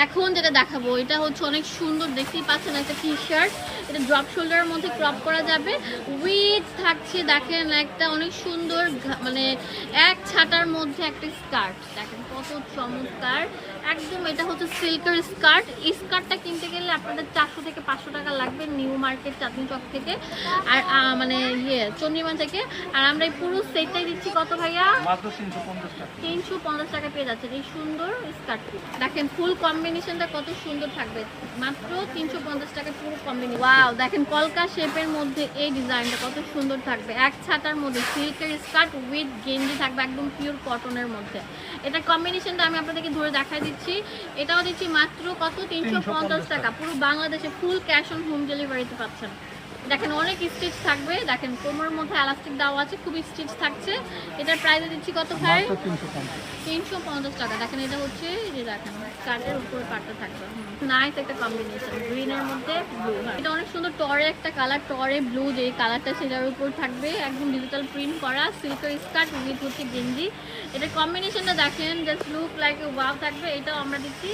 এখন যেটা দেখাবো এটা হচ্ছে অনেক সুন্দর, দেখতেই পাচ্ছেন একটা টি শার্ট, এটা ড্রপ শোল্ডারের মধ্যে ক্রপ করা যাবে, উইথ থাকছে দেখেন একটা অনেক সুন্দর মানে এক ছাটার মধ্যে একটা স্কার্ট, দেখেন কত চমৎকার একদম। এটা হচ্ছে সিল্কের স্কার্ট। এই স্কার্টটা কিনতে গেলে আপনাদের 400 থেকে 500 টাকা লাগবে নিউ মার্কেট চাঁদনি চক থেকে, আর মানে চন্দ্রিমা থেকে। আর আমরা এই পুরো সেটটাই দিচ্ছি কত ভাইয়া? মাত্র 350 টাকা। 350 টাকা পেয়ে যাচ্ছেন এই সুন্দর স্কার্টটি। দেখেন ফুল কম্বিনেশনটা কত সুন্দর থাকবে, মাত্র 350 টাকা পুরো কম্বিনেশন। ওয়াও, দেখেন কলকা শেপের মধ্যে এই ডিজাইনটা কত সুন্দর থাকবে, এক ছাতার মধ্যে সিল্কের স্কার্ট উইথ গেঞ্জি থাকবে একদম পিওর কটনের মধ্যে। এটা কম্বিনেশনটা আমি আপনাদেরকে ধরে দেখাই দিচ্ছি। এটাও দিচ্ছি মাত্র কত? 350 টাকা। পুরো বাংলাদেশে ফুল ক্যাশ অন হোম ডেলিভারিতে পাচ্ছেন। দেখেন অনেক স্টিচ থাকবে, দেখেন কোমরের মধ্যে এলাস্টিক দেওয়া আছে, খুব স্টিচ থাকছে। এটার প্রাইস দিচ্ছি কত ভাই? 350 টাকা। দেখেন এটা হচ্ছে যে দেখেন স্কার্টের উপরে পাটটা থাকবে, নাইস একটা কম্বিনেশন গ্রিনের মধ্যে ব্লু। এটা অনেক সুন্দর টরে একটা কালার, টরে ব্লু যে কালারটা সেটার উপর থাকবে একদম ডিজিটাল প্রিন্ট করা সিল্কের স্কার্ট উইথ হচ্ছে গেঞ্জি। এটার কম্বিনেশনটা দেখেন জাস্ট লুক লাইক ওয়াও থাকবে। এটাও আমরা দিচ্ছি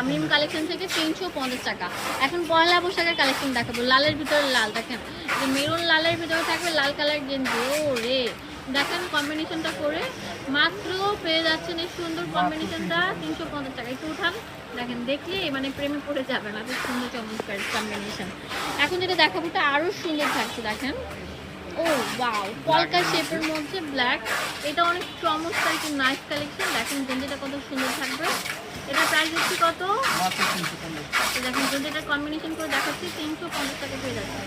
মিম কালেকশন থেকে 350 টাকা। এখন পয়লা পোশাকের কালেকশন দেখাবো, লালের ভিতরে লাল, দেখেন মেরুন লালের ভিতরে থাকবে লাল কালার গেঞ্জি। ও রে, দেখেন কম্বিনেশনটা করে মাত্র পেয়ে যাচ্ছেন এই সুন্দর কম্বিনেশনটা 350 টাকা। একটু উঠান, দেখেন দেখলে মানে প্রেমে পড়ে যাবে না, খুব সুন্দর চমৎকার কম্বিনেশন। এখন যেটা দেখাবো এটা আরও সুন্দর থাকছে, দেখেন ও ওয়াও, পলকা শেপের মধ্যে ব্ল্যাক। এটা অনেক চমৎকার একটি নাইস কালেকশন। দেখেন গেঞ্জিটা কত সুন্দর থাকবে। এটা প্রাইস হচ্ছে কত? দেখেন যদি এটা কম্বিনেশন করে দেখাচ্ছি 350 টাকা পেয়ে যাচ্ছে।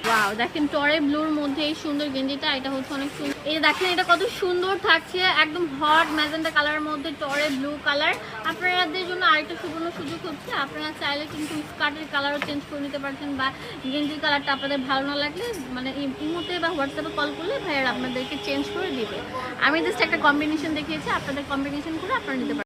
ওয়াও, দেখেন টরে ব্লুর মধ্যে এই সুন্দর গেঞ্জিটা, এটা হচ্ছে অনেক সুন্দর। এই দেখেন এটা কত সুন্দর থাকছে একদম হট ম্যাজেন্টা কালারের মধ্যে টরে ব্লু কালার। আপনাদের জন্য আরেকটা সুবর্ণ সুযোগ হচ্ছে, আপনারা চাইলে কিন্তু স্কার্টের কালারও চেঞ্জ করে নিতে পারছেন, বা গেঞ্জির কালারটা আপনাদের ভালো না লাগলে মানে ইমোতে বা হোয়াটসঅ্যাপে কল করলে ভাইয়ারা আপনাদেরকে চেঞ্জ করে দিবে। আমি জাস্ট একটা কম্বিনেশন দেখিয়েছি, আপনাদের কম্বিনেশন করে আপনারা নিতে পারেন।